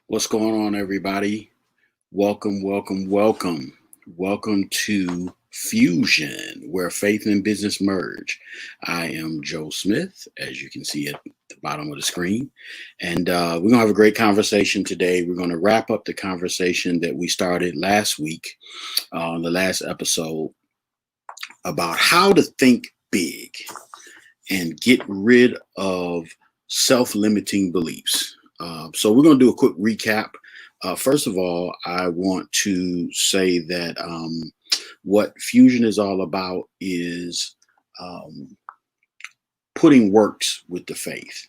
What's going on, everybody? Welcome, welcome, welcome. Welcome to Fusion, where faith and business merge. I am Joe Smith, as you can see at the bottom of the screen. And we're going to have a great conversation today. We're going to wrap up the conversation that we started last week on the last episode about how to think big and get rid of self-limiting beliefs. So we're going to do a quick recap. First of all, I want to say that what Fusion is all about is putting works with the faith.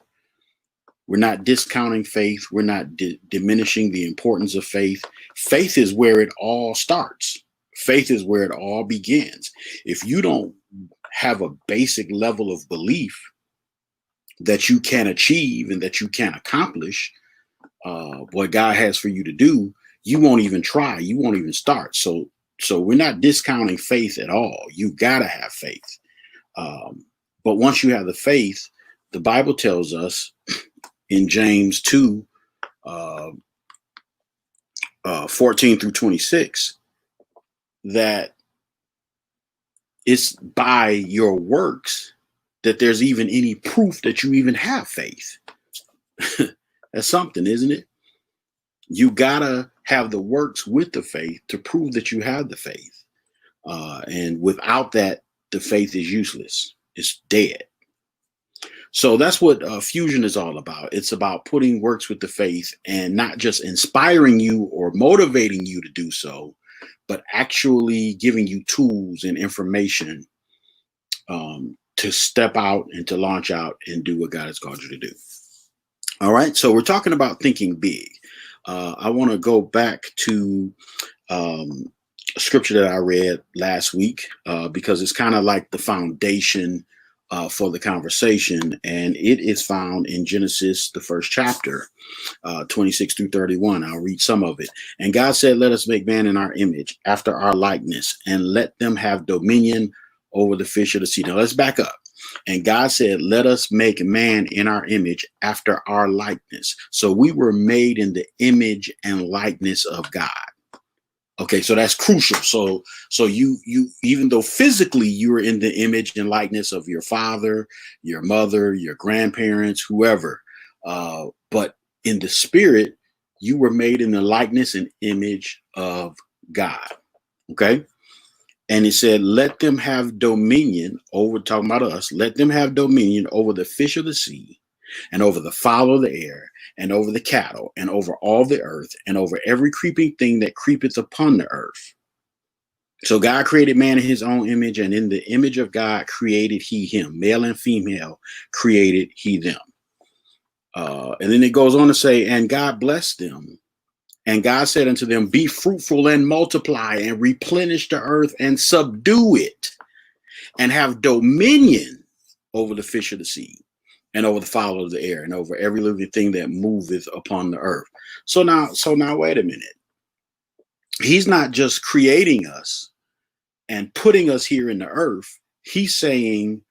We're not discounting faith. We're not diminishing the importance of faith. Faith is where it all starts. Faith is where it all begins. If you don't have a basic level of belief that you can achieve and that you can accomplish what God has for you to do, you won't even try. You won't even start. So we're not discounting faith at all. You gotta have faith. But once you have the faith, the Bible tells us in James 2, 14 through 26, that it's by your works that there's even any proof that you even have faith. That's something, isn't it? You gotta have the works with the faith to prove that you have the faith. And without that, the faith is useless. It's dead. So that's what Fusion is all about. It's about putting works with the faith and not just inspiring you or motivating you to do so, but actually giving you tools and information to step out and to launch out and do what God has called you to do. All right. So we're talking about thinking big. I want to go back to a scripture that I read last week because it's kind of like the foundation for the conversation. And it is found in Genesis, the first chapter, 26 through 31. I'll read some of it. And God said, "Let us make man in our image, after our likeness, and let them have dominion over the fish of the sea." Now let's back up. And God said, "Let us make man in our image, after our likeness." So we were made in the image and likeness of God. Okay, so that's crucial. So you even though physically you are in the image and likeness of your father, your mother, your grandparents, whoever, but in the spirit, you were made in the likeness and image of God. Okay. And he said, "Let them have dominion over," talking about us, "let them have dominion over the fish of the sea, and over the fowl of the air, and over the cattle, and over all the earth, and over every creeping thing that creepeth upon the earth." So God created man in his own image, and in the image of God created he him. Male and female created he them. And then it goes on to say, "And God blessed them. And God said unto them, Be fruitful and multiply and replenish the earth and subdue it and have dominion over the fish of the sea and over the fowl of the air and over every living thing that moveth upon the earth." So now wait a minute. He's not just creating us and putting us here in the earth. He's saying,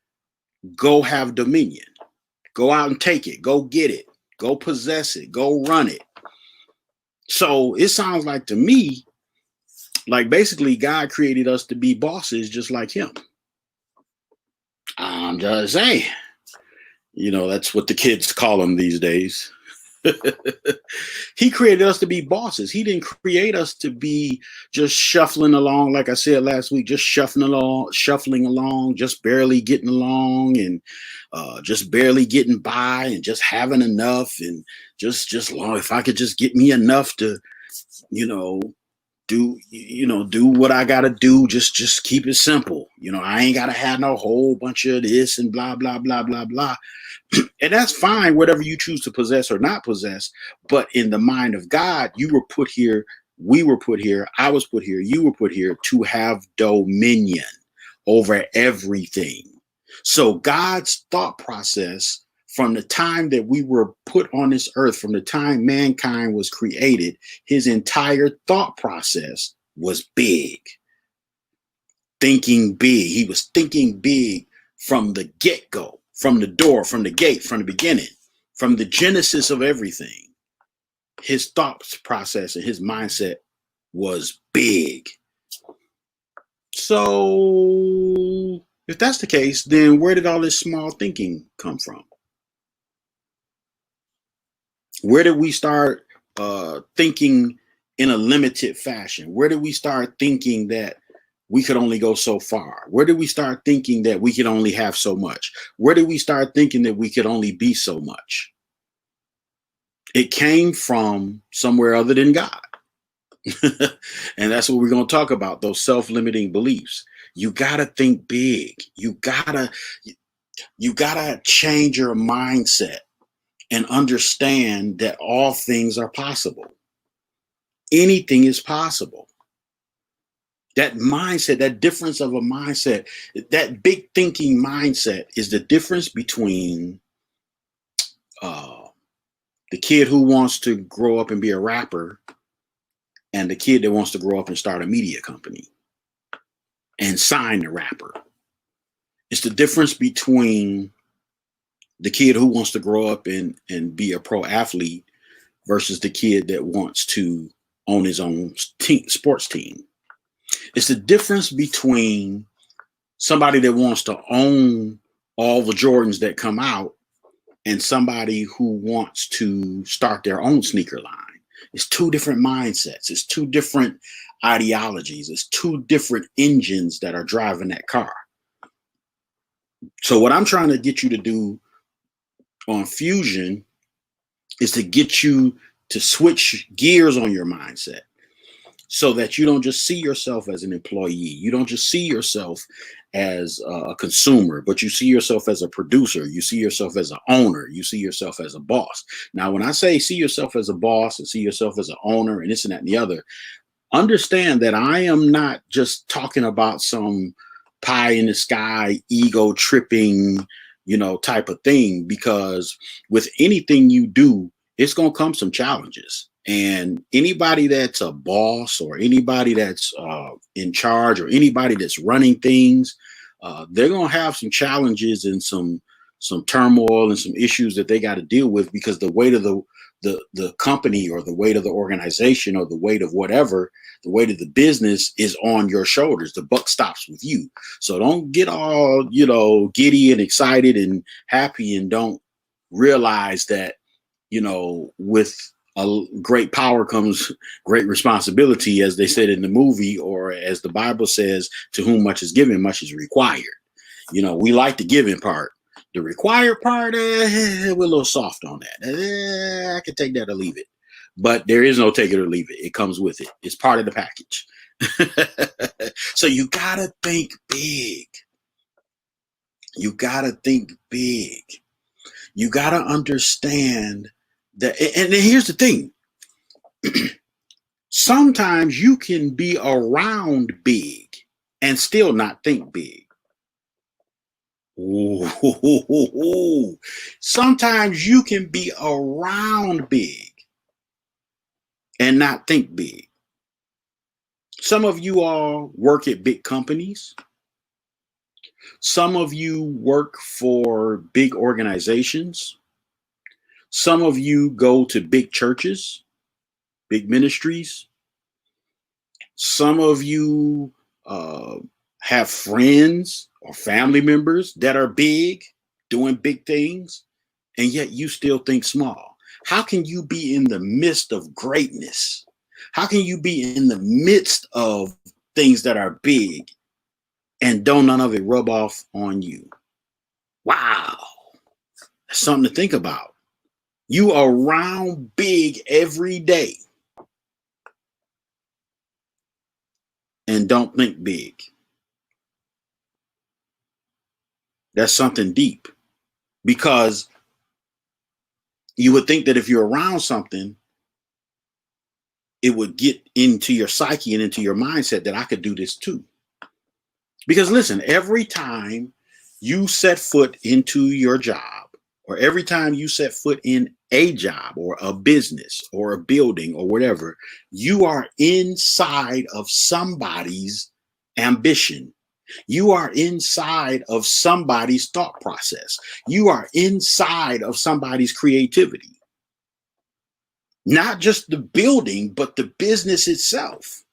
go have dominion. Go out and take it. Go get it. Go possess it. Go run it. So it sounds like to me, like basically God created us to be bosses just like him. I'm just saying, that's what the kids call them these days. He created us to be bosses. He didn't create us to be just shuffling along, like I said last week, just shuffling along, just barely getting along, and just barely getting by, and just having enough, and just long. If I could just get me enough to, do what I gotta do. Just keep it simple. I ain't gotta have no whole bunch of this and blah blah blah blah blah. And that's fine, whatever you choose to possess or not possess. But in the mind of God, you were put here, we were put here, I was put here, you were put here to have dominion over everything. So God's thought process from the time that we were put on this earth, from the time mankind was created, his entire thought process was big. Thinking big. He was thinking big from the get-go. From the door, from the gate, from the beginning, from the genesis of everything. his thought process and his mindset was big. So if that's the case, then where did all this small thinking come from? Where did we start thinking in a limited fashion? Where did we start thinking that we could only go so far? Where did we start thinking that we could only have so much? Where did we start thinking that we could only be so much? It came from somewhere other than God. And that's what we're going to talk about, those self-limiting beliefs. You got to think big. You got to change your mindset and understand that all things are possible. Anything is possible. That mindset, that difference of a mindset, that big thinking mindset is the difference between the kid who wants to grow up and be a rapper and the kid that wants to grow up and start a media company and sign the rapper. It's the difference between the kid who wants to grow up and be a pro athlete versus the kid that wants to own his own sports team. It's the difference between somebody that wants to own all the Jordans that come out and somebody who wants to start their own sneaker line. It's two different mindsets. It's two different ideologies. It's two different engines that are driving that car. So what I'm trying to get you to do on Fusion is to get you to switch gears on your mindset so that you don't just see yourself as an employee. You don't just see yourself as a consumer, but you see yourself as a producer. You see yourself as an owner. You see yourself as a boss. Now, when I say see yourself as a boss and see yourself as an owner and this and that and the other, understand that I am not just talking about some pie in the sky, ego tripping, type of thing, because with anything you do, it's going to come some challenges. And anybody that's a boss or anybody that's in charge or anybody that's running things, they're going to have some challenges and some turmoil and some issues that they got to deal with, because the weight of the company or the weight of the organization or the weight of whatever, the weight of the business is on your shoulders. The buck stops with you. So don't get all, giddy and excited and happy and don't realize that, with a great power comes great responsibility, as they said in the movie, or as the Bible says, to whom much is given, much is required. We like the giving part. The required part, we're a little soft on that. I can take that or leave it. But there is no take it or leave it. It comes with it. It's part of the package. So you got to think big. You got to think big. You got to understand that. And here's the thing. Sometimes you can be around big and still not think big. Ooh. Sometimes you can be around big and not think big. Some of you all work at big companies. Some of you work for big organizations. Some of you go to big churches, big ministries. Some of you have friends or family members that are big, doing big things, and yet you still think small. How can you be in the midst of greatness? How can you be in the midst of things that are big and don't none of it rub off on you? Wow. That's something to think about. You are around big every day and don't think big. That's something deep, because you would think that if you're around something, it would get into your psyche and into your mindset that I could do this too. Because listen, every time you set foot into your job, or every time you set foot in a job or a business or a building or whatever, you are inside of somebody's ambition. You are inside of somebody's thought process. You are inside of somebody's creativity. Not just the building, but the business itself.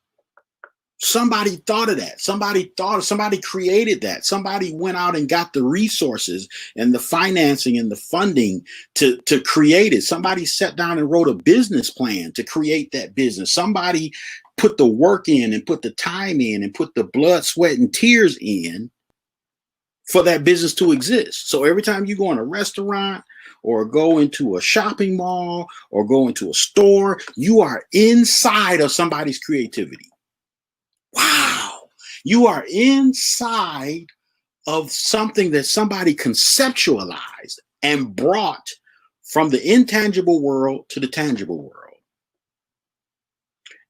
Somebody thought of that. Somebody created that. Somebody went out and got the resources and the financing and the funding to create it. Somebody sat down and wrote a business plan to create that business. Somebody put the work in and put the time in and put the blood, sweat, and tears in for that business to exist. So every time you go in a restaurant or go into a shopping mall or go into a store, you are inside of somebody's creativity. Wow. You are inside of something that somebody conceptualized and brought from the intangible world to the tangible world.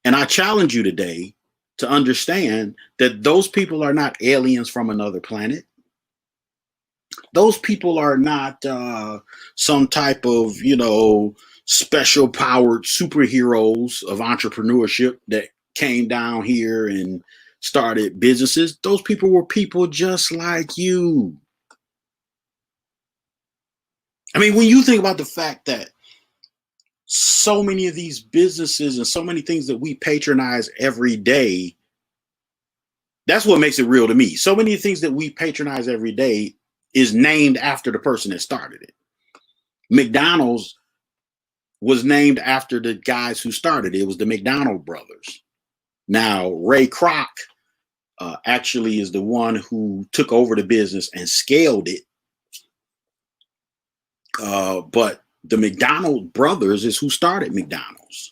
And I challenge you today to understand that those people are not aliens from another planet. Those people are not some type of, special powered superheroes of entrepreneurship that came down here and started businesses. Those people were people just like you. I mean, when you think about the fact that so many of these businesses and so many things that we patronize every day, that's what makes it real to me. So many things that we patronize every day is named after the person that started it. McDonald's was named after the guys who started it. It was the McDonald brothers. Now, Ray Kroc actually is the one who took over the business and scaled it. But the McDonald brothers is who started McDonald's.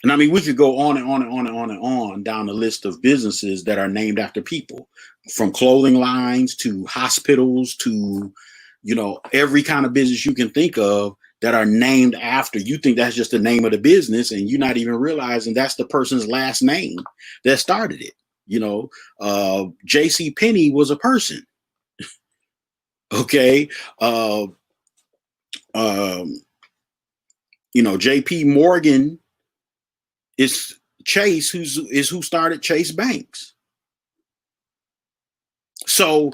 And I mean, we could go on and on and on and on and on down the list of businesses that are named after people, from clothing lines to hospitals to, every kind of business you can think of that are named after. You think that's just the name of the business, and you're not even realizing that's the person's last name that started it. J.C. Penney was a person. Okay. J.P. Morgan is Chase, who started Chase Banks. So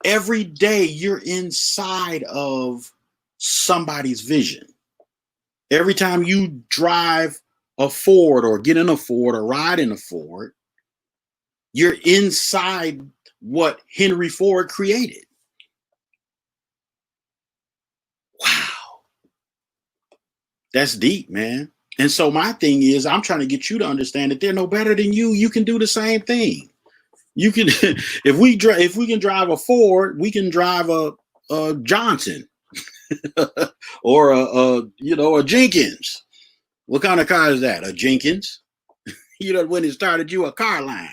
every day you're inside of somebody's vision. Every time you drive a Ford or get in a Ford or ride in a Ford, you're inside what Henry Ford created. Wow. That's deep, man. And so my thing is, I'm trying to get you to understand that they're no better than you. You can do the same thing. You can, if we can drive a Ford, we can drive a Johnson or a Jenkins. What kind of car is that? A Jenkins? When it started you a car line.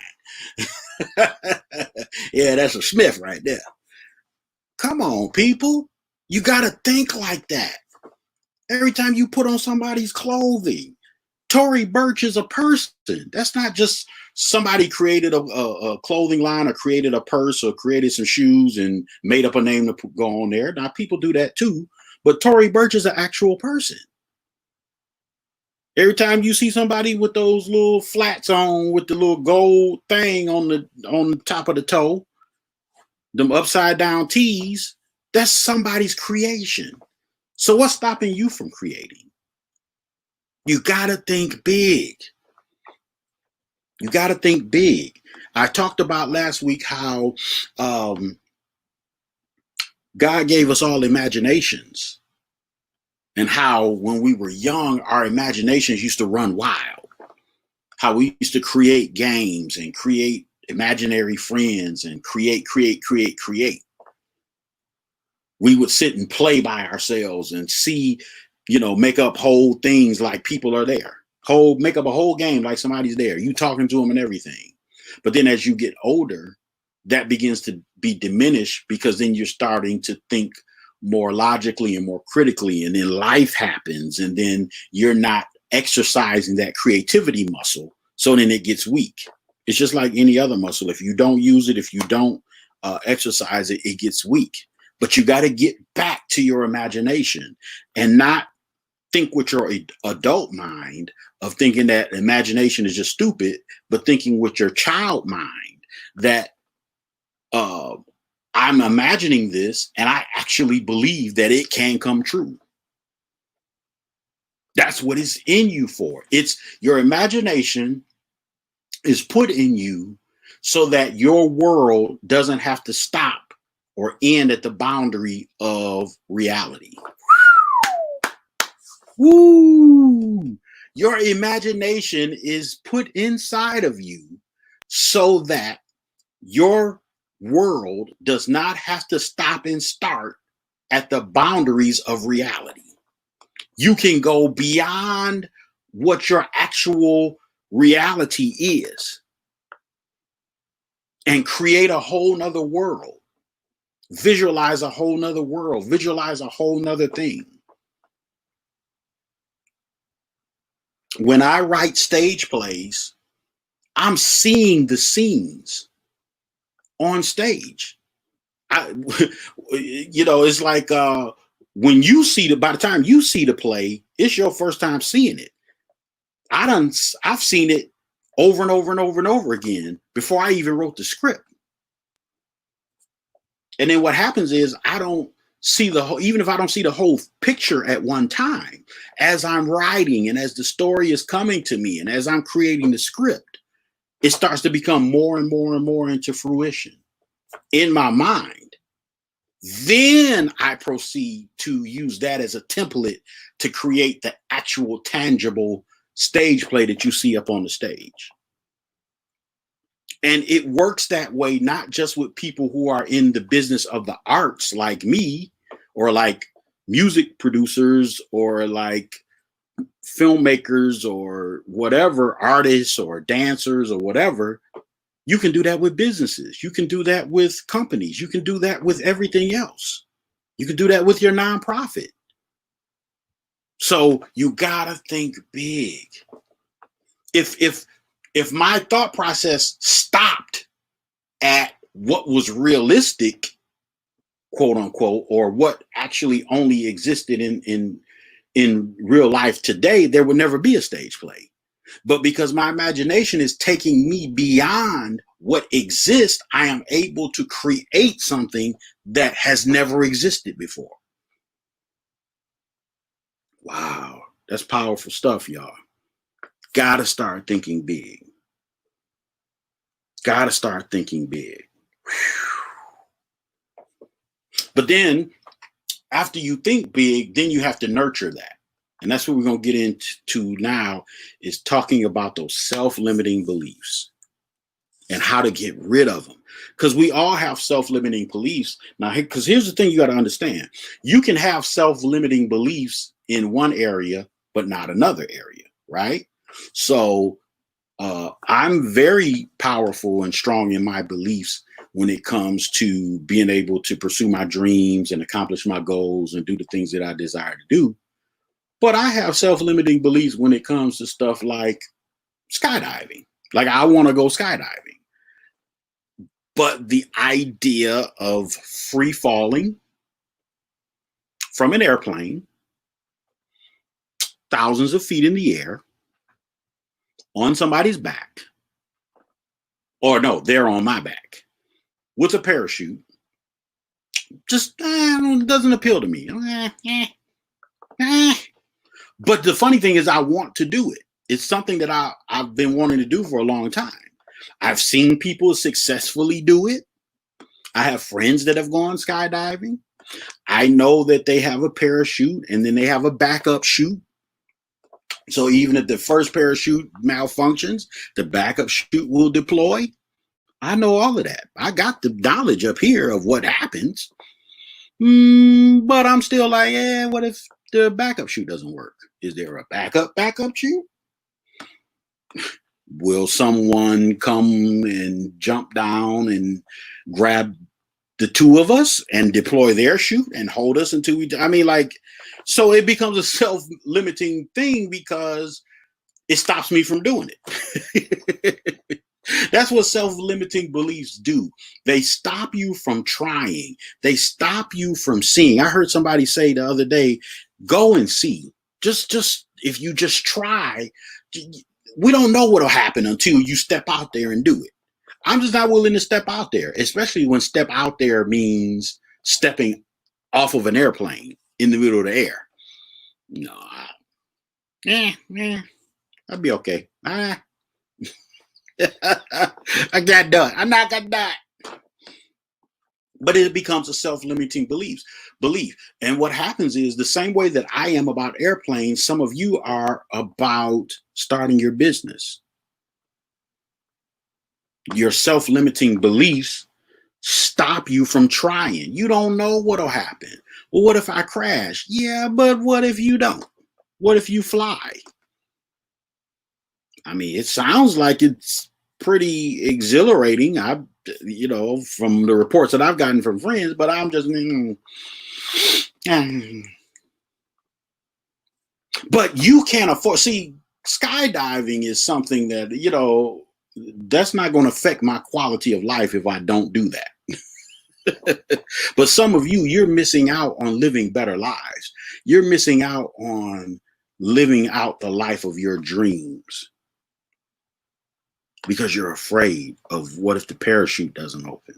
Yeah, that's a Smith right there. Come on, people. You got to think like that. Every time you put on somebody's clothing, Tory Burch is a person. That's not just somebody created a clothing line or created a purse or created some shoes and made up a name to go on there. Now, people do that too, but Tory Burch is an actual person. Every time you see somebody with those little flats on with the little gold thing on the top of the toe, them upside down tees, that's somebody's creation. So what's stopping you from creating? You got to think big. You got to think big. I talked about last week how God gave us all imaginations, and how when we were young, our imaginations used to run wild. How we used to create games and create imaginary friends and create. We would sit and play by ourselves and see, make up whole things like people are there. Make up a whole game like somebody's there. You talking to them and everything. But then as you get older, that begins to be diminished, because then you're starting to think more logically and more critically, and then life happens, and then you're not exercising that creativity muscle. So then it gets weak. It's just like any other muscle. If you don't use it, if you don't exercise it, it gets weak. But you got to get back to your imagination and not think with your adult mind of thinking that imagination is just stupid, but thinking with your child mind that I'm imagining this and I actually believe that it can come true. That's what it's in you for. It's your imagination is put in you so that your world doesn't have to stop or end at the boundary of reality. Woo! Your imagination is put inside of you so that your world does not have to stop and start at the boundaries of reality. You can go beyond what your actual reality is and create a whole nother world. Visualize a whole nother world. Visualize a whole nother thing. When I write stage plays, I'm seeing the scenes on stage. It's like when you see by the time you see the play, it's your first time seeing it. I've seen it over and over and over and over again before I even wrote the script. And then what happens is I don't see the whole, even if I don't see the whole picture at one time, as I'm writing and as the story is coming to me and as I'm creating the script, it starts to become more and more and more into fruition in my mind. Then I proceed to use that as a template to create the actual tangible stage play that you see up on the stage. And it works that way, not just with people who are in the business of the arts like me, or like music producers, or like filmmakers, or whatever, artists or dancers or whatever. You can do that with businesses. You can do that with companies. You can do that with everything else. You can do that with your nonprofit. So you gotta think big. If my thought process stopped at what was realistic, quote unquote, or what actually only existed in real life today, there would never be a stage play. But because my imagination is taking me beyond what exists, I am able to create something that has never existed before. Wow, that's powerful stuff, y'all. Gotta start thinking big. Gotta start thinking big. But then, after you think big, then you have to nurture that. And that's what we're going to get into now, is talking about those self-limiting beliefs and how to get rid of them. Because we all have self-limiting beliefs. Now, because here's the thing you got to understand. You can have self-limiting beliefs in one area, but not another area, right? So I'm very powerful and strong in my beliefs when it comes to being able to pursue my dreams and accomplish my goals and do the things that I desire to do. But I have self-limiting beliefs when it comes to stuff like skydiving. Like, I want to go skydiving. But the idea of free falling from an airplane, thousands of feet in the air, on somebody's back, or no, they're on my back, with a parachute, just doesn't appeal to me. But the funny thing is, I want to do it. It's something that I've been wanting to do for a long time. I've seen people successfully do it. I have friends that have gone skydiving. I know that they have a parachute and then they have a backup chute. So even if the first parachute malfunctions, the backup chute will deploy. I know all of that. I got the knowledge up here of what happens. But I'm still like, what if the backup chute doesn't work? Is there a backup chute? Will someone come and jump down and grab the two of us and deploy their chute and hold us until we, so it becomes a self-limiting thing because it stops me from doing it. That's what self-limiting beliefs do. They stop you from trying. They stop you from seeing. I heard somebody say the other day, go and see. Just if you just try, we don't know what'll happen until you step out there and do it. I'm just not willing to step out there, especially when step out there means stepping off of an airplane in the middle of the air. No, I'll be okay. I got done. I'm not got done. But it becomes a self-limiting belief. And what happens is the same way that I am about airplanes, some of you are about starting your business. Your self-limiting beliefs stop you from trying. You don't know what'll happen. Well, what if I crash? Yeah, but what if you don't? What if you fly? I mean, it sounds like it's pretty exhilarating. From the reports that I've gotten from friends, but I'm just, but you can't afford. See, skydiving is something that, that's not going to affect my quality of life if I don't do that. But some of you, you're missing out on living better lives. You're missing out on living out the life of your dreams because you're afraid of what if the parachute doesn't open.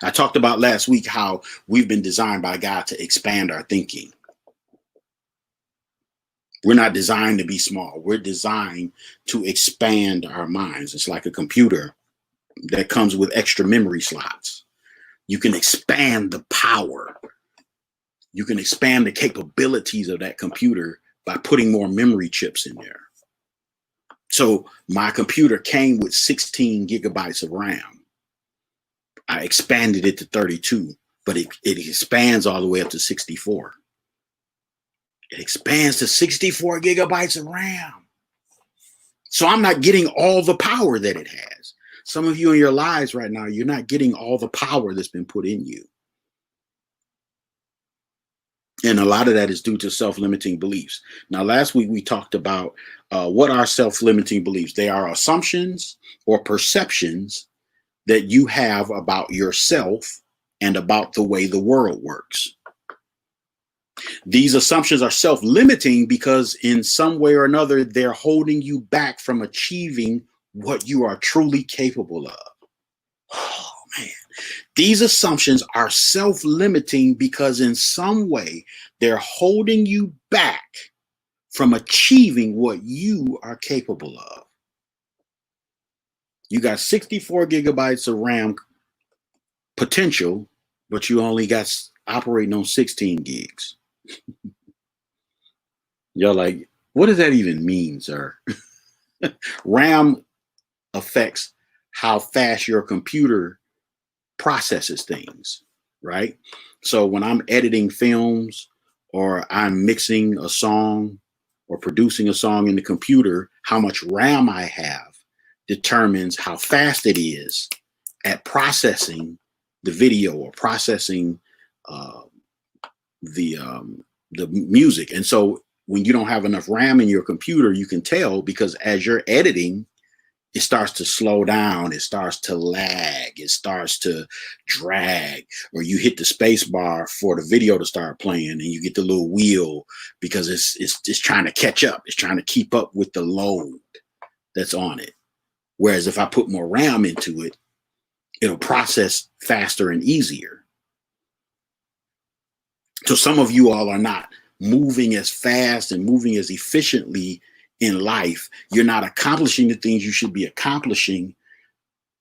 I talked about last week how we've been designed by God to expand our thinking. We're not designed to be small. We're designed to expand our minds. It's like a computer that comes with extra memory slots. You can expand the power. You can expand the capabilities of that computer by putting more memory chips in there. So my computer came with 16 gigabytes of RAM. I expanded it to 32, but it expands all the way up to 64. It expands to 64 gigabytes of RAM. So I'm not getting all the power that it has. Some of you in your lives right now, you're not getting all the power that's been put in you. And a lot of that is due to self-limiting beliefs. Now, last week we talked about what are self-limiting beliefs. They are assumptions or perceptions that you have about yourself and about the way the world works. These assumptions are self-limiting because in some way or another, they're holding you back from achieving what you are truly capable of. Oh, man. These assumptions are self-limiting because in some way, they're holding you back from achieving what you are capable of. You got 64 gigabytes of RAM potential, but you only got operating on 16 gigs. You're like, what does that even mean, sir? RAM affects how fast your computer processes things, right? So when I'm editing films or I'm mixing a song or producing a song in the computer, how much RAM I have determines how fast it is at processing the video or processing the music. And so when you don't have enough RAM in your computer, you can tell because as you're editing, it starts to slow down, it starts to lag, it starts to drag, or you hit the space bar for the video to start playing and you get the little wheel because it's trying to catch up. It's trying to keep up with the load that's on it. Whereas if I put more RAM into it, it'll process faster and easier. So some of you all are not moving as fast and moving as efficiently in life. You're not accomplishing the things you should be accomplishing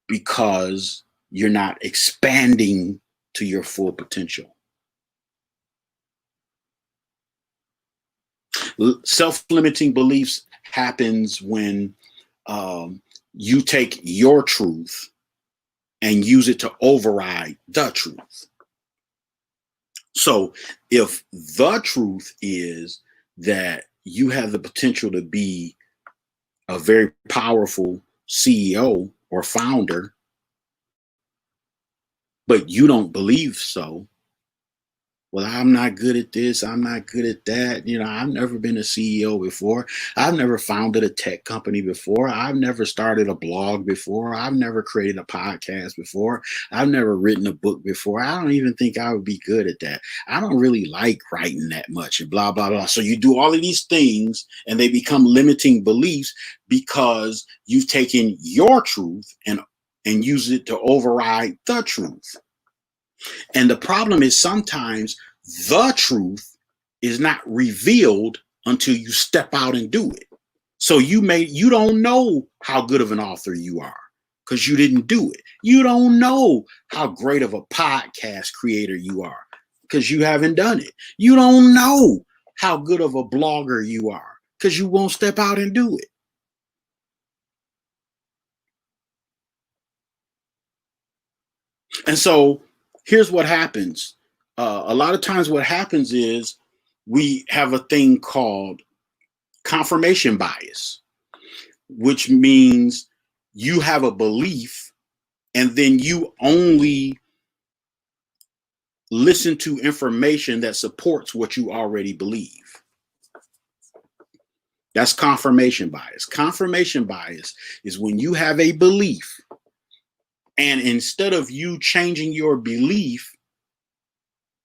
because you're not expanding to your full potential. Self-limiting beliefs happens when you take your truth and use it to override the truth. So if the truth is that you have the potential to be a very powerful CEO or founder, but you don't believe so, well, I'm not good at this, I'm not good at that. I've never been a CEO before. I've never founded a tech company before. I've never started a blog before. I've never created a podcast before. I've never written a book before. I don't even think I would be good at that. I don't really like writing that much and blah, blah, blah. So you do all of these things and they become limiting beliefs because you've taken your truth and used it to override the truth. And the problem is sometimes the truth is not revealed until you step out and do it. So you don't know how good of an author you are because you didn't do it. You don't know how great of a podcast creator you are because you haven't done it. You don't know how good of a blogger you are because you won't step out and do it. And so here's what happens. A lot of times what happens is we have a thing called confirmation bias, which means you have a belief and then you only listen to information that supports what you already believe. That's confirmation bias. Confirmation bias is when you have a belief and instead of you changing your belief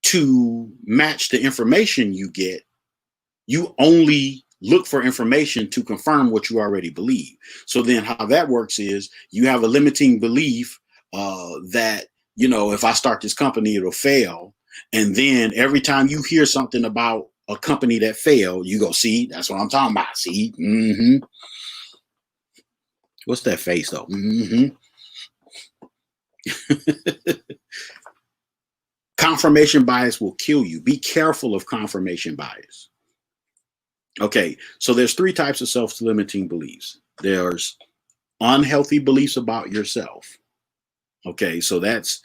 to match the information you get, you only look for information to confirm what you already believe. So then how that works is you have a limiting belief that, if I start this company, it'll fail. And then every time you hear something about a company that failed, you go, see, that's what I'm talking about. See, What's that face though? Confirmation bias will kill you. Be careful of confirmation bias. Okay, so there's three types of self-limiting beliefs. There's unhealthy beliefs about yourself. Okay, so that's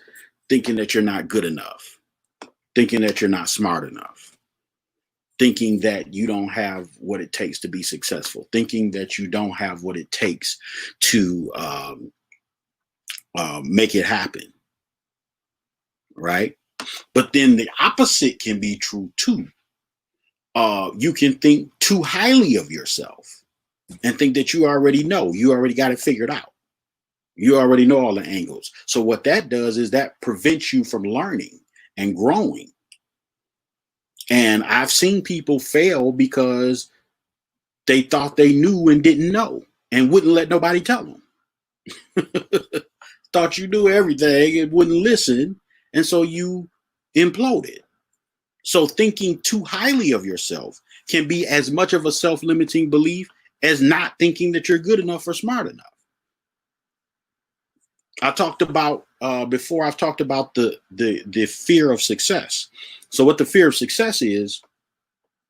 thinking that you're not good enough, thinking that you're not smart enough, thinking that you don't have what it takes to be successful, thinking that you don't have what it takes to make it happen, right? But then the opposite can be true too. You can think too highly of yourself and think that you already know, you already got it figured out. You already know all the angles. So what that does is that prevents you from learning and growing. And I've seen people fail because they thought they knew and didn't know and wouldn't let nobody tell them. Thought you knew everything and wouldn't listen. And so you imploded. So thinking too highly of yourself can be as much of a self-limiting belief as not thinking that you're good enough or smart enough. I talked about before. I've talked about the fear of success. So what the fear of success is,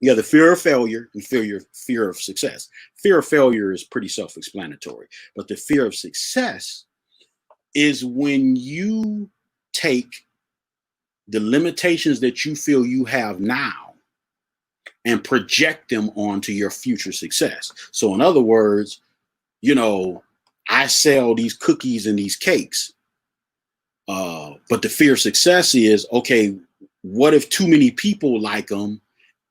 the fear of failure and fear of success. Fear of failure is pretty self-explanatory, but the fear of success is when you take the limitations that you feel you have now and project them onto your future success. So in other words, I sell these cookies and these cakes. But the fear of success is, okay, what if too many people like them?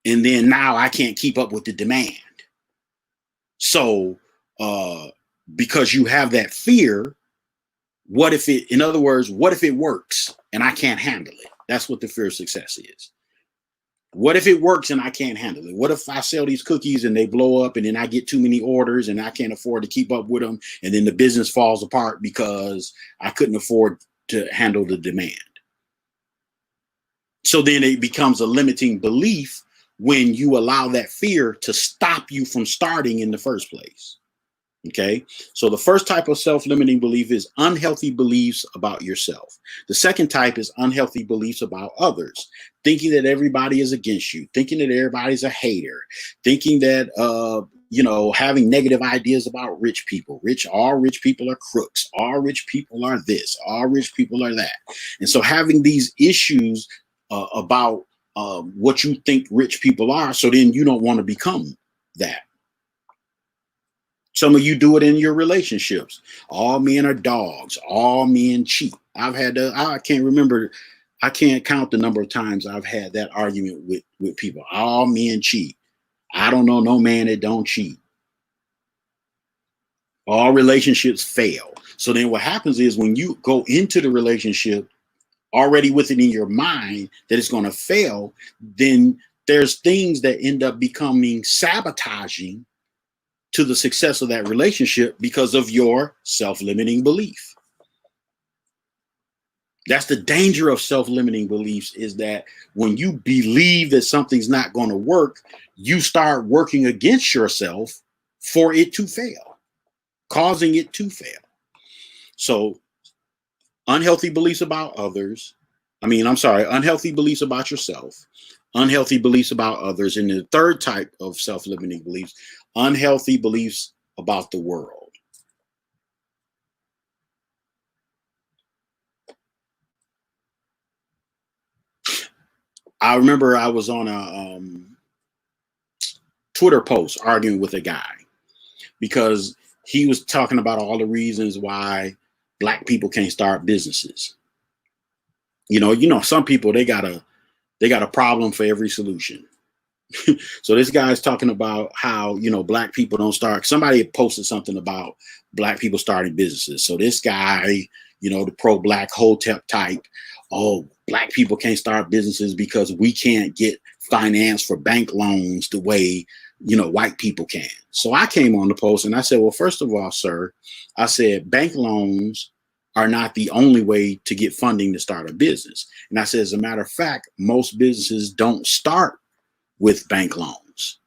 And then now I can't keep up with the demand. So because you have that fear, what if it works and I can't handle it? That's what the fear of success is. What if it works and I can't handle it? What if I sell these cookies and they blow up and then I get too many orders and I can't afford to keep up with them and then the business falls apart because I couldn't afford to handle the demand? So then it becomes a limiting belief when you allow that fear to stop you from starting in the first place. Okay, so the first type of self-limiting belief is unhealthy beliefs about yourself. The second type is unhealthy beliefs about others, thinking that everybody is against you, thinking that everybody's a hater, thinking that having negative ideas about rich people. All rich people are crooks. All rich people are this. All rich people are that. And so having these issues about what you think rich people are, so then you don't want to become that. Some of you do it in your relationships. All men are dogs. All men cheat. I can't count the number of times I've had that argument with people. All men cheat. I don't know no man that don't cheat. All relationships fail. So then what happens is when you go into the relationship already with it in your mind that it's going to fail, then there's things that end up becoming sabotaging to the success of that relationship because of your self-limiting belief. That's the danger of self-limiting beliefs, is that when you believe that something's not going to work, you start working against yourself for it to fail, causing it to fail. So unhealthy beliefs about others. Unhealthy beliefs about yourself, unhealthy beliefs about others. And the third type of self-limiting beliefs, unhealthy beliefs about the world. I remember I was on a Twitter post arguing with a guy because he was talking about all the reasons why black people can't start businesses. Some people, they got a problem for every solution. So this guy's talking about how, black people don't start. Somebody posted something about black people starting businesses. So this guy, the pro-black Hotep type, oh, black people can't start businesses because we can't get finance for bank loans the way, white people can. So I came on the post and I said, well, first of all, sir, I said, bank loans are not the only way to get funding to start a business. And I said, as a matter of fact, most businesses don't start with bank loans.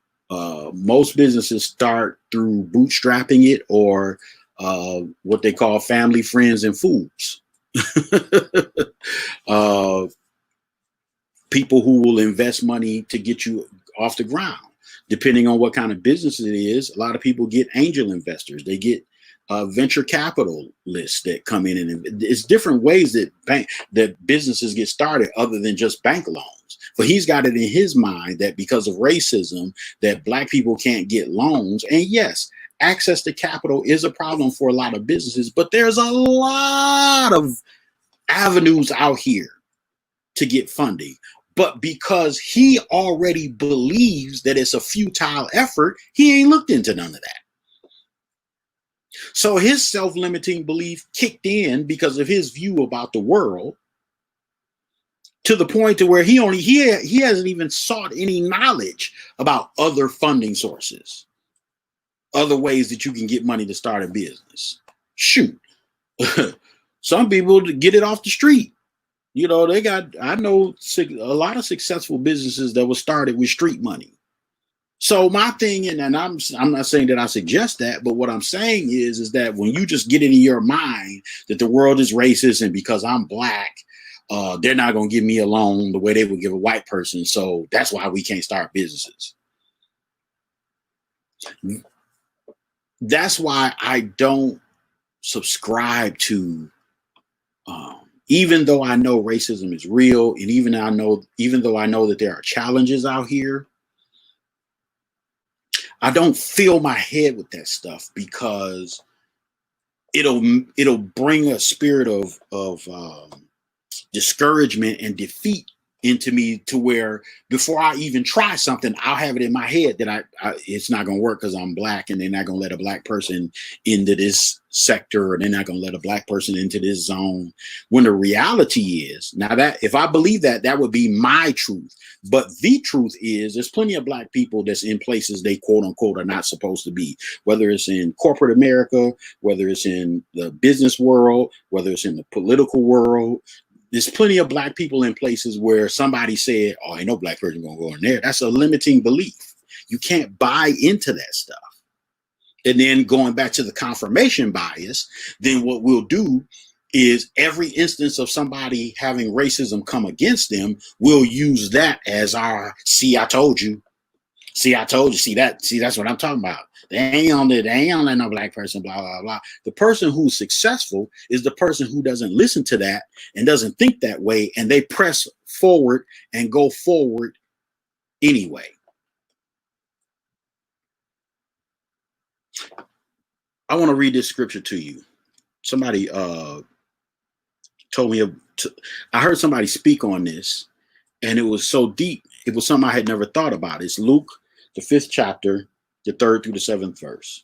Most businesses start through bootstrapping it, or what they call family, friends, and fools. People who will invest money to get you off the ground. Depending on what kind of business it is, a lot of people get angel investors. They get venture capitalists that come in, and it's different ways that businesses get started other than just bank loans. But he's got it in his mind that because of racism, that black people can't get loans. And yes, access to capital is a problem for a lot of businesses, but there's a lot of avenues out here to get funding. But because he already believes that it's a futile effort, he ain't looked into none of that. So his self-limiting belief kicked in because of his view about the world, to the point to where he hasn't even sought any knowledge about other funding sources, other ways that you can get money to start a business. Shoot. Some people get it off the street. I know a lot of successful businesses that were started with street money. So my thing, and I'm not saying that I suggest that, but what I'm saying is that when you just get it in your mind that the world is racist, and because I'm black, they're not going to give me a loan the way they would give a white person. So that's why we can't start businesses. That's why I don't subscribe to, even though I know racism is real, and even though I know that there are challenges out here, I don't fill my head with that stuff, because it'll bring a spirit of discouragement and defeat into me, to where before I even try something, I'll have it in my head that it's not going to work because I'm black, and they're not going to let a black person into this sector, or they're not going to let a black person into this zone. When the reality is, now that if I believe that would be my truth, but the truth is there's plenty of black people that's in places they quote unquote are not supposed to be, whether it's in corporate America, whether it's in the business world, whether it's in the political world. There's plenty of black people in places where somebody said, oh, ain't no black person gonna go in there. That's a limiting belief. You can't buy into that stuff. And then going back to the confirmation bias, then what we'll do is every instance of somebody having racism come against them, we'll use that as our, see, I told you. See, I told you. See, that's what I'm talking about. They ain't let no black person, blah, blah, blah. The person who's successful is the person who doesn't listen to that and doesn't think that way, and they press forward and go forward anyway. I want to read this scripture to you. Somebody told me, I heard somebody speak on this, and it was so deep. It was something I had never thought about. It's Luke, the 5th chapter, the 3rd through the 7th verse.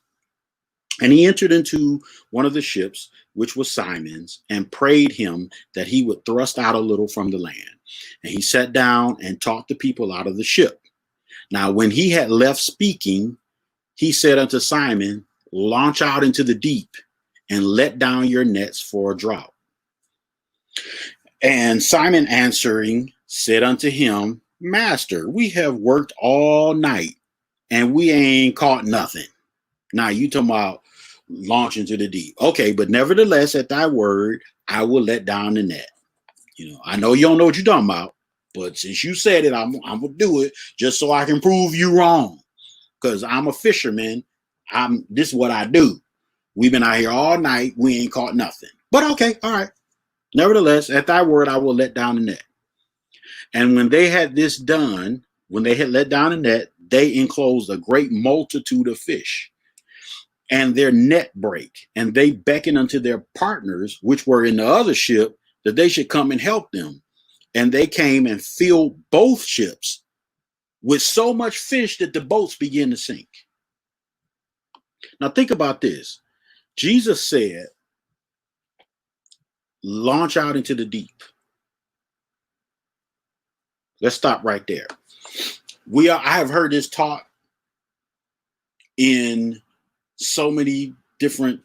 And he entered into one of the ships, which was Simon's, and prayed him that he would thrust out a little from the land. And he sat down and taught the people out of the ship. Now, when he had left speaking, he said unto Simon, launch out into the deep and let down your nets for a draught. And Simon answering said unto him, Master, we have worked all night and we ain't caught nothing. Now you talking about launch into the deep. Okay, but nevertheless, at thy word, I will let down the net. I know you don't know what you're talking about, but since you said it, I'm gonna do it just so I can prove you wrong. Because I'm a fisherman. This is what I do. We've been out here all night. We ain't caught nothing. But okay, all right. Nevertheless, at thy word, I will let down the net. And when they had this done, when they had let down the net, they enclosed a great multitude of fish, and their net brake. And they beckoned unto their partners, which were in the other ship, that they should come and help them. And they came and filled both ships with so much fish that the boats began to sink. Now think about this. Jesus said, launch out into the deep. Let's stop right there. I have heard this taught in so many different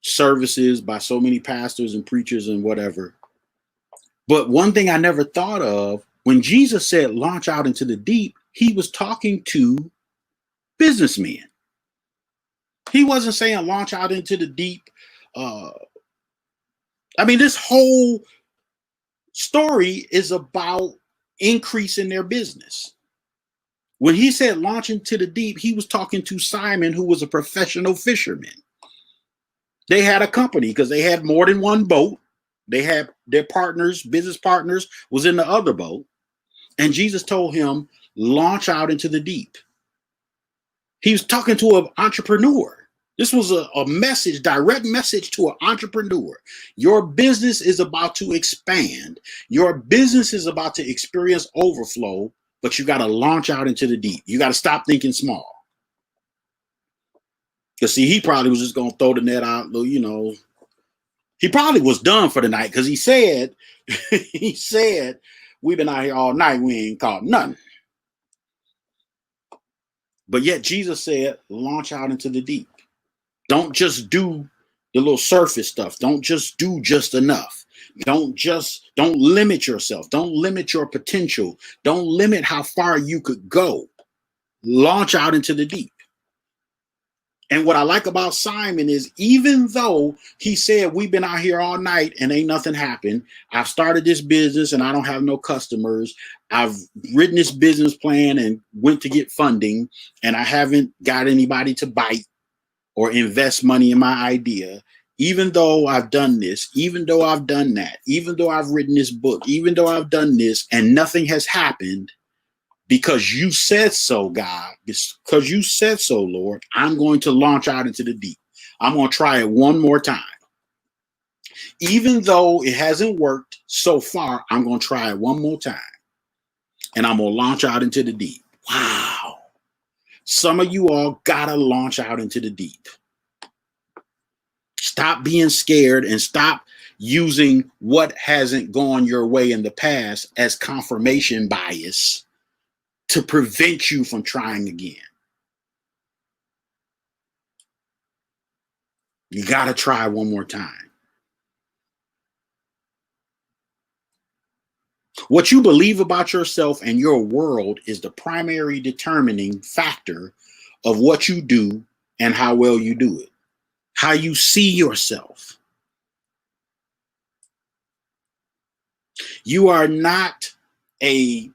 services by so many pastors and preachers and whatever. But one thing I never thought of, when Jesus said launch out into the deep, he was talking to businessmen. He wasn't saying launch out into the deep. This whole story is about increasing their business. When he said launch into the deep, he was talking to Simon, who was a professional fisherman. They had a company because they had more than one boat. They had their partners, business partners, was in the other boat. And Jesus told him, launch out into the deep. He was talking to an entrepreneur. This was a message, direct message to an entrepreneur. Your business is about to expand. Your business is about to experience overflow, but you got to launch out into the deep. You got to stop thinking small. Because see, he probably was just going to throw the net out, He probably was done for the night because he said, we've been out here all night. We ain't caught nothing. But yet Jesus said, launch out into the deep. Don't just do the little surface stuff. Don't just do just enough. Don't limit yourself. Don't limit your potential. Don't limit how far you could go. Launch out into the deep. And what I like about Simon is, even though he said, we've been out here all night and ain't nothing happened. I've started this business and I don't have no customers. I've written this business plan and went to get funding and I haven't got anybody to bite or invest money in my idea. Even though I've done this, even though I've done that, even though I've written this book, even though I've done this and nothing has happened, because you said so, God, because you said so, Lord, I'm going to launch out into the deep. I'm going to try it one more time. Even though it hasn't worked so far, I'm going to try it one more time. And I'm going to launch out into the deep. Wow. Some of you all got to launch out into the deep. Stop being scared and stop using what hasn't gone your way in the past as confirmation bias to prevent you from trying again. You got to try one more time. What you believe about yourself and your world is the primary determining factor of what you do and how well you do it. How you see yourself. You are not a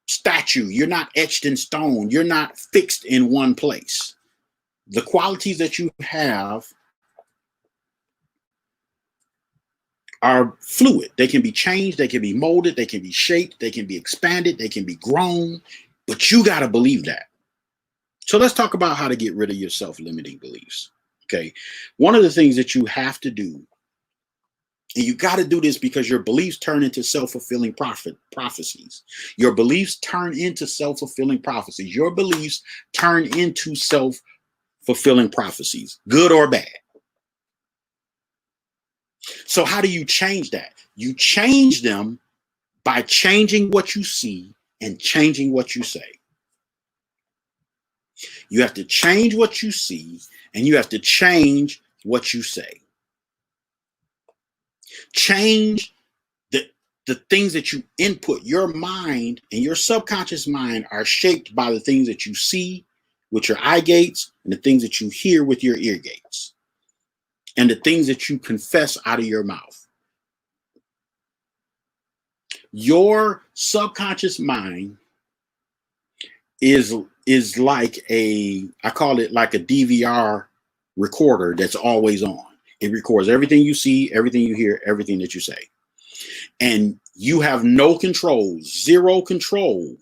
statue. You're not etched in stone. You're not fixed in one place. The qualities that you have are fluid. They can be changed. They can be molded. They can be shaped. They can be expanded. They can be grown. But you got to believe that. So let's talk about how to get rid of your self-limiting beliefs. Okay. One of the things that you have to do, and you got to do this because your beliefs turn into self-fulfilling prophecies. Your beliefs turn into self-fulfilling prophecies. Your beliefs turn into self-fulfilling prophecies, good or bad. So how do you change that? You change them by changing what you see and changing what you say. You have to change what you see and you have to change what you say. Change the things that you input, your mind and your subconscious mind are shaped by the things that you see with your eye gates and the things that you hear with your ear gates and the things that you confess out of your mouth. Your subconscious mind is like I call it like a DVR recorder that's always on. It records everything you see, everything you hear, everything that you say. And you have no control, zero control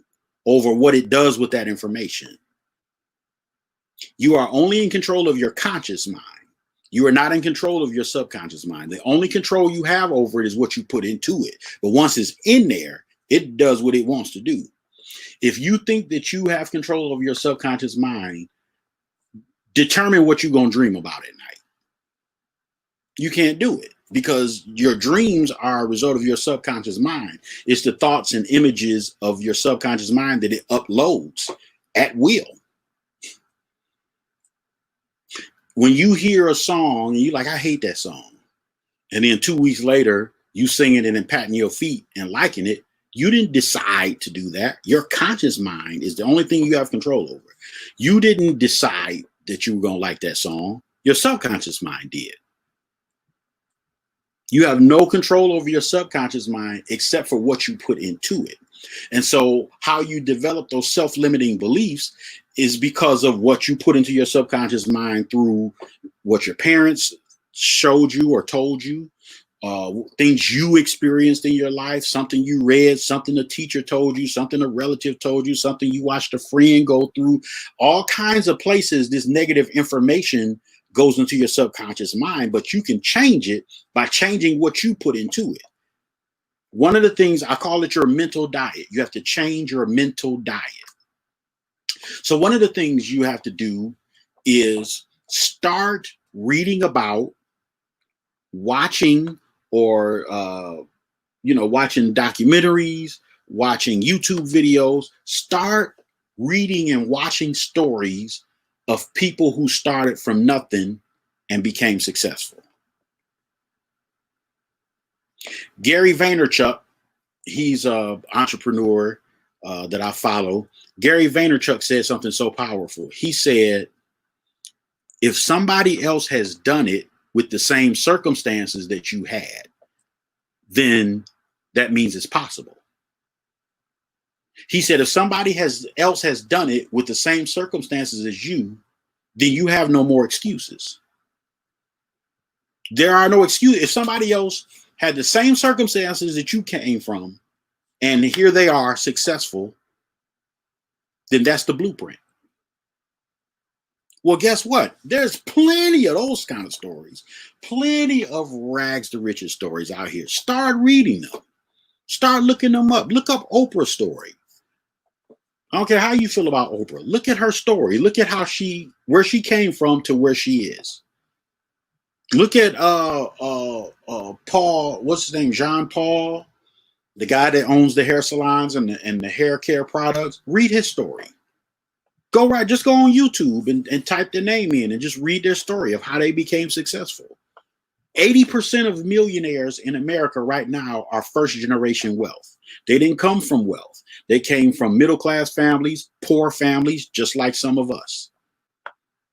over what it does with that information. You are only in control of your conscious mind. You are not in control of your subconscious mind. The only control you have over it is what you put into it. But once it's in there, it does what it wants to do. If you think that you have control of your subconscious mind, determine what you're going to dream about at night. You can't do it because your dreams are a result of your subconscious mind. It's the thoughts and images of your subconscious mind that it uploads at will. When you hear a song and you're like, I hate that song. And then 2 weeks later, you singing it and patting your feet and liking it. You didn't decide to do that. Your conscious mind is the only thing you have control over. You didn't decide that you were going to like that song. Your subconscious mind did. You have no control over your subconscious mind except for what you put into it. And so how you develop those self-limiting beliefs is because of what you put into your subconscious mind through what your parents showed you or told you, things you experienced in your life, something you read, something a teacher told you, something a relative told you, something you watched a friend go through. All kinds of places this negative information goes into your subconscious mind, but you can change it by changing what you put into it. One of the things, I call it your mental diet. You have to change your mental diet. So one of the things you have to do is start reading about, watching, or watching documentaries, watching YouTube videos. Start reading and watching stories of people who started from nothing and became successful. Gary Vaynerchuk, he's an entrepreneur that I follow. Gary Vaynerchuk said something so powerful. He said, if somebody else has done it with the same circumstances that you had, then that means it's possible. He said, if somebody else has done it with the same circumstances as you, then you have no more excuses. There are no excuses. If somebody else had the same circumstances that you came from, and here they are successful, then that's the blueprint. Well, guess what? There's plenty of those kind of stories, plenty of rags to riches stories out here. Start reading them. Start looking them up. Look up Oprah's story. I don't care how you feel about Oprah. Look at her story. Look at where she came from to where she is. Look at Paul, what's his name? Jean Paul, the guy that owns the hair salons and the hair care products. Read his story. Just go on YouTube and type their name in and just read their story of how they became successful. 80% of millionaires in America right now are first generation wealth. They didn't come from wealth. They came from middle-class families, poor families, just like some of us.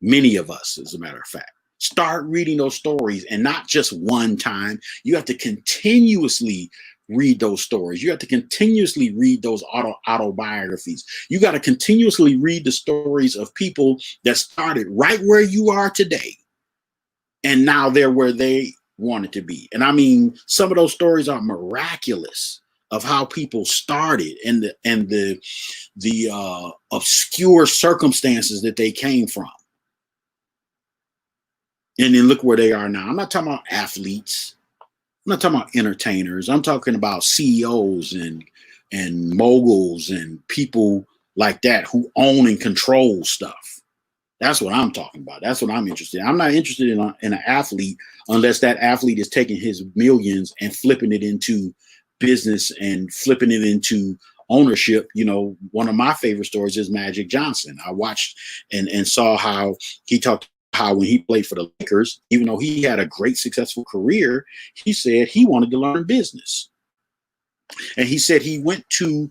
Many of us, as a matter of fact. Start reading those stories, and not just one time. You have to continuously read those stories. You have to continuously read those autobiographies. You got to continuously read the stories of people that started right where you are today, and now they're where they wanted to be. And I mean, some of those stories are miraculous of how people started and the obscure circumstances that they came from. And then look where they are now. I'm not talking about athletes. I'm not talking about entertainers. I'm talking about CEOs and moguls and people like that who own and control stuff. That's what I'm talking about. That's what I'm interested in. I'm not interested in an athlete unless that athlete is taking his millions and flipping it into business and flipping it into ownership. You know, one of my favorite stories is Magic Johnson. I watched and saw how he talked how when he played for the Lakers, even though he had a great successful career, he said he wanted to learn business. And he said he went to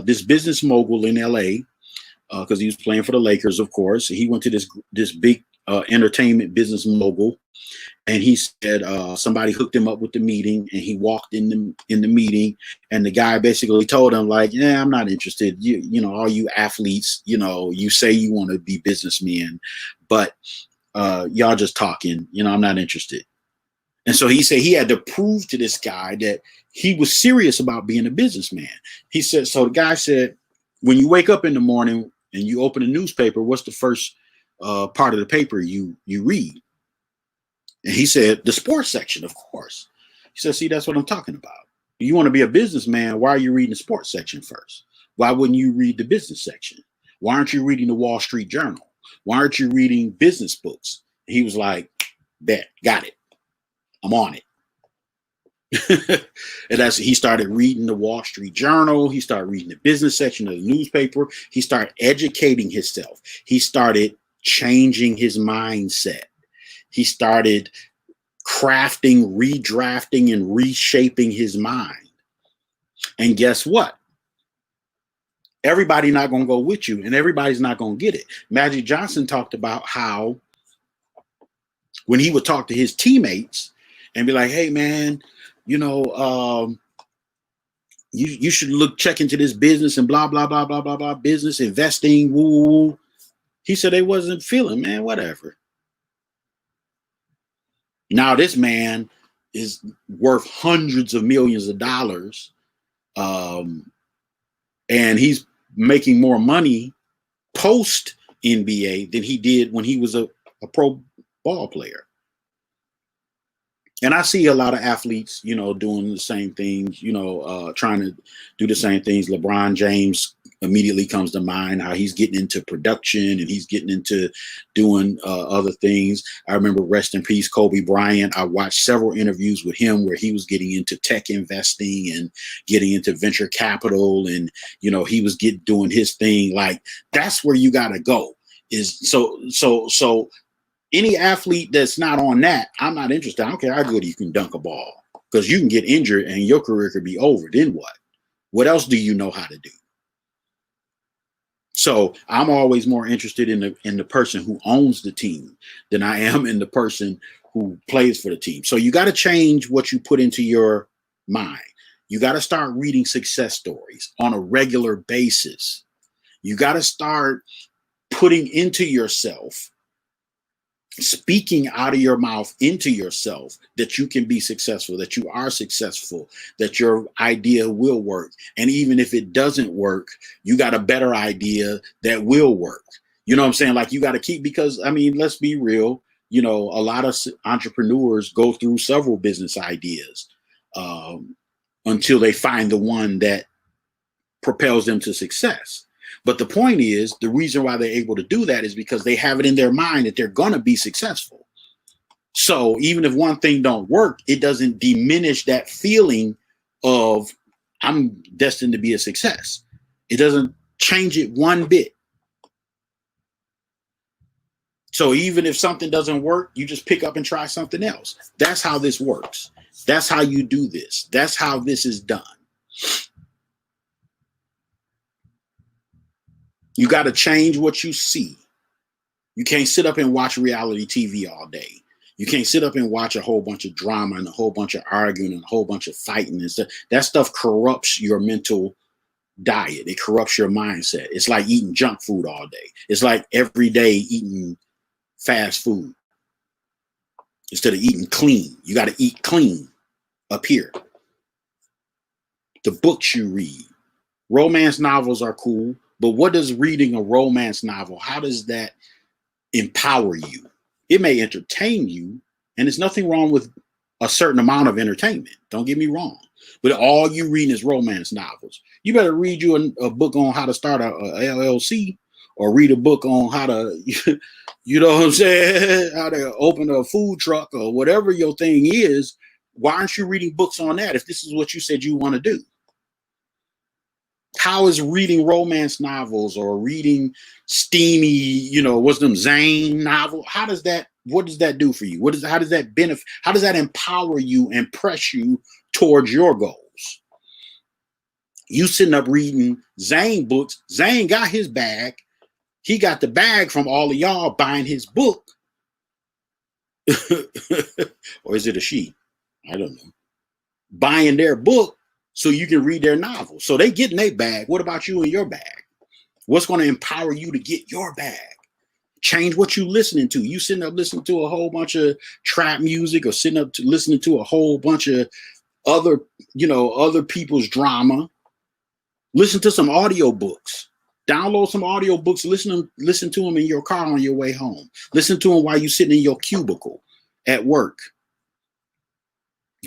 this business mogul in LA because he was playing for the Lakers, of course. He went to this big entertainment business mogul, and he said somebody hooked him up with the meeting, and he walked in the meeting, and the guy basically told him like, "Yeah, I'm not interested. You know, all you athletes, you know, you say you want to be businessmen, but y'all just talking. You know, I'm not interested." And so he said he had to prove to this guy that he was serious about being a businessman. He said, so the guy said, when you wake up in the morning and you open a newspaper, what's the first part of the paper you read? And he said, the sports section, of course. He said, see, that's what I'm talking about. You want to be a businessman, why are you reading the sports section first? Why wouldn't you read the business section? Why aren't you reading the Wall Street Journal? Why aren't you reading business books? And he was like, bet, got it. I'm on it. And he started reading the Wall Street Journal. He started reading the business section of the newspaper. He started educating himself. He started changing his mindset. He started crafting, redrafting, and reshaping his mind. And guess what? Everybody's not going to go with you, and everybody's not going to get it. Magic Johnson talked about how when he would talk to his teammates and be like, hey, man, you know, you should check into this business and blah, blah, blah, blah, blah, blah, business, investing, woo, woo. He said they wasn't feeling, man, whatever. Now this man is worth hundreds of millions of dollars, and he's making more money post NBA than he did when he was a pro ball player. And I see a lot of athletes, you know, doing the same things, you know, trying to do the same things. LeBron James immediately comes to mind, how he's getting into production and he's getting into doing other things. I remember, rest in peace, Kobe Bryant. I watched several interviews with him where he was getting into tech investing and getting into venture capital. And, you know, he was doing his thing. Like, that's where you got to go. So any athlete that's not on that, I'm not interested. I don't care how good you can dunk a ball, because you can get injured and your career could be over. Then what? What else do you know how to do? So I'm always more interested in the person who owns the team than I am in the person who plays for the team. So you got to change what you put into your mind. You got to start reading success stories on a regular basis. You got to start putting into yourself, speaking out of your mouth into yourself, that you can be successful, that you are successful, that your idea will work. And even if it doesn't work, you got a better idea that will work. You know what I'm saying? Like, you got to keep, because I mean, let's be real. You know, a lot of entrepreneurs go through several business ideas until they find the one that propels them to success. But the point is, the reason why they're able to do that is because they have it in their mind that they're going to be successful. So even if one thing don't work, it doesn't diminish that feeling of I'm destined to be a success. It doesn't change it one bit. So even if something doesn't work, you just pick up and try something else. That's how this works. That's how you do this. That's how this is done. You got to change what you see. You can't sit up and watch reality TV all day. You can't sit up and watch a whole bunch of drama and a whole bunch of arguing and a whole bunch of fighting and stuff. That stuff corrupts your mental diet. It corrupts your mindset. It's like eating junk food all day. It's like every day eating fast food instead of eating clean. You got to eat clean up here. The books you read. Romance novels are cool. But what does reading a romance novel, how does that empower you? It may entertain you, and there's nothing wrong with a certain amount of entertainment. Don't get me wrong. But all you read is romance novels. You better read you a book on how to start a LLC, or read a book on how to, you know what I'm saying, how to open a food truck or whatever your thing is. Why aren't you reading books on that if this is what you said you want to do? How is reading romance novels or reading steamy, you know, what's them Zane novel? What does that do for you? How does that benefit? How does that empower you and press you towards your goals? You sitting up reading Zane books. Zane got his bag. He got the bag from all of y'all buying his book. Or is it a she? I don't know. Buying their book so you can read their novel. So they getting their bag. What about you and your bag? What's going to empower you to get your bag? Change what you listening to. You sitting up listening to a whole bunch of trap music, or sitting up listening to a whole bunch of other, other people's drama. Listen to some audio books. Download some audio books. Listen to them in your car on your way home. Listen to them while you're sitting in your cubicle at work.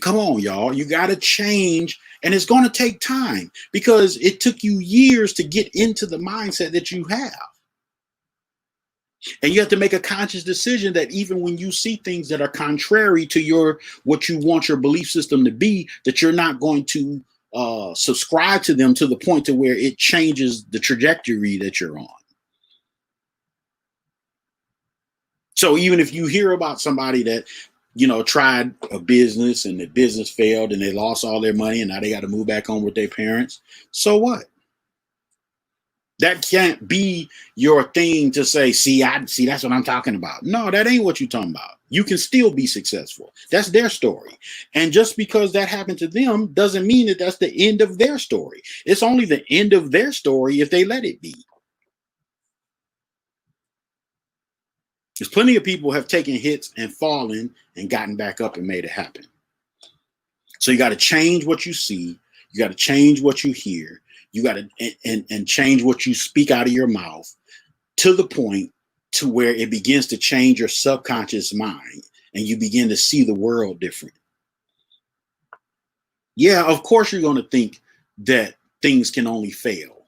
Come on, y'all. You got to change, and it's going to take time because it took you years to get into the mindset that you have. And you have to make a conscious decision that even when you see things that are contrary to what you want your belief system to be, that you're not going to subscribe to them to the point to where it changes the trajectory that you're on. So even if you hear about somebody that, tried a business and the business failed and they lost all their money and now they got to move back home with their parents, so what? That can't be your thing to say, see, that's what I'm talking about. No, that ain't what you're talking about. You can still be successful. That's their story. And just because that happened to them doesn't mean that that's the end of their story. It's only the end of their story if they let it be. There's plenty of people who have taken hits and fallen and gotten back up and made it happen. So you got to change what you see. You got to change what you hear. You got to and change what you speak out of your mouth to the point to where it begins to change your subconscious mind and you begin to see the world different. Yeah, of course you're going to think that things can only fail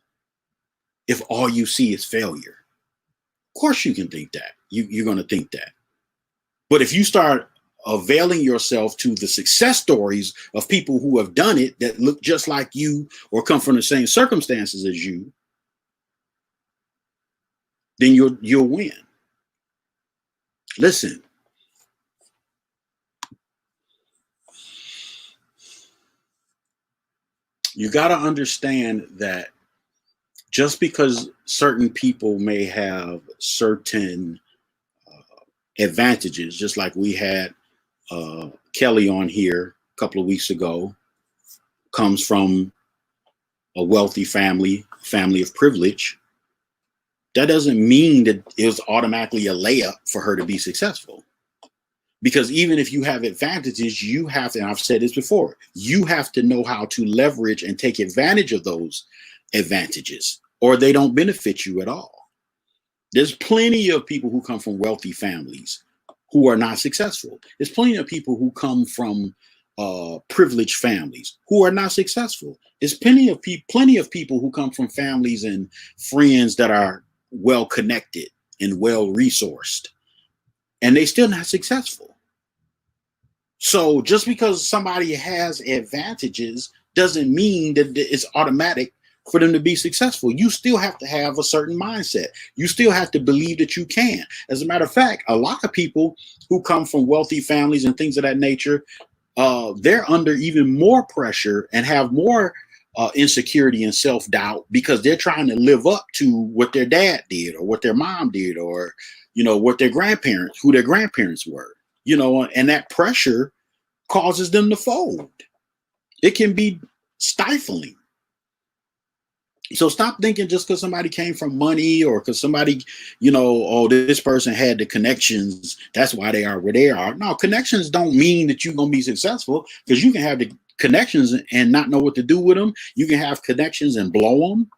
if all you see is failure. Of course you can think that. You're going to think that. But if you start availing yourself to the success stories of people who have done it that look just like you or come from the same circumstances as you, then you'll win. Listen, you got to understand that just because certain people may have certain advantages, just like we had Kelly on here a couple of weeks ago, comes from a wealthy family of privilege, that doesn't mean that it was automatically a layup for her to be successful. Because even if you have advantages, you have to, and I've said this before, you have to know how to leverage and take advantage of those advantages, or they don't benefit you at all. There's plenty of people who come from wealthy families who are not successful. There's plenty of people who come from privileged families who are not successful. There's plenty of people who come from families and friends that are well connected and well resourced, and they still not successful. So just because somebody has advantages doesn't mean that it's automatic for them to be successful. You still have to have a certain mindset. You still have to believe that you can. As a matter of fact, a lot of people who come from wealthy families and things of that nature, they're under even more pressure and have more insecurity and self-doubt because they're trying to live up to what their dad did or what their mom did or, what their grandparents were, and that pressure causes them to fold. It can be stifling. So stop thinking just because somebody came from money or because somebody, this person had the connections, that's why they are where they are. No, connections don't mean that you're going to be successful, because you can have the connections and not know what to do with them. You can have connections and blow them.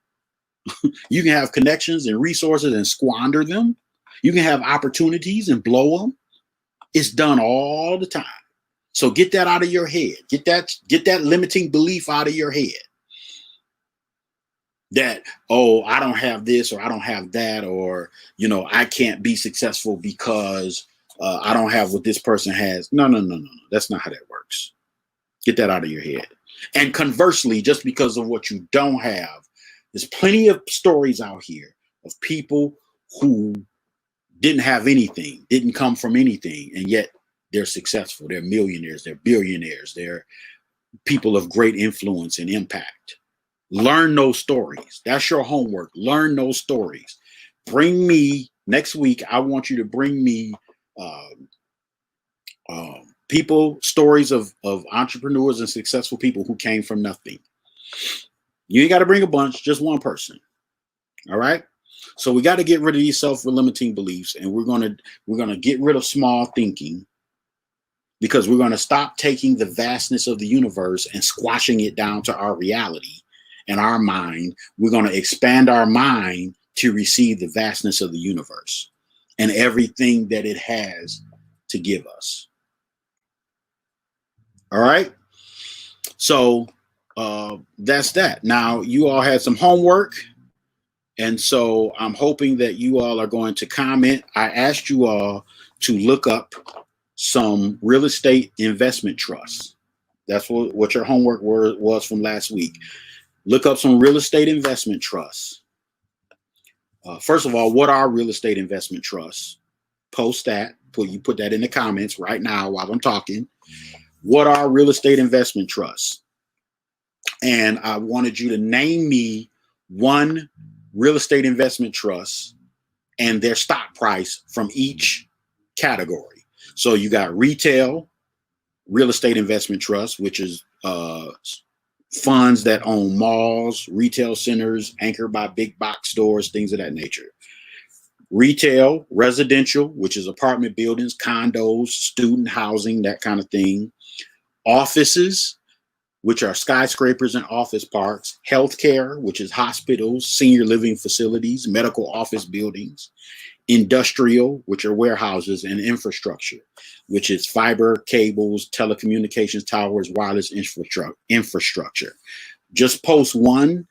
You can have connections and resources and squander them. You can have opportunities and blow them. It's done all the time. So get that out of your head. Get that limiting belief out of your head. That, I don't have this or I don't have that, or, I can't be successful because I don't have what this person has. No. That's not how that works. Get that out of your head. And conversely, just because of what you don't have, there's plenty of stories out here of people who didn't have anything, didn't come from anything, and yet they're successful. They're millionaires, they're billionaires, they're people of great influence and impact. Learn those stories. That's your homework. Learn those stories. Bring me next week. I want you to bring me people, stories of entrepreneurs and successful people who came from nothing. You ain't got to bring a bunch, just one person. All right. So we got to get rid of these self-limiting beliefs, and we're gonna get rid of small thinking, because we're gonna stop taking the vastness of the universe and squashing it down to our reality and our mind. We're gonna expand our mind to receive the vastness of the universe and everything that it has to give us. All right. So that's that. Now, you all had some homework. And so I'm hoping that you all are going to comment. I asked you all to look up some real estate investment trusts. That's what your homework was from last week. Look up some real estate investment trusts. First of all, what are real estate investment trusts? Post that. Put that in the comments right now while I'm talking. What are real estate investment trusts? And I wanted you to name me one real estate investment trust and their stock price from each category. So you got retail real estate investment trust, which is funds that own malls, retail centers, anchored by big box stores, things of that nature. Retail, residential, which is apartment buildings, condos, student housing, that kind of thing. Offices, which are skyscrapers and office parks. Healthcare, which is hospitals, senior living facilities, medical office buildings. Industrial, which are warehouses, and infrastructure, which is fiber, cables, telecommunications towers, wireless infrastructure. Just post one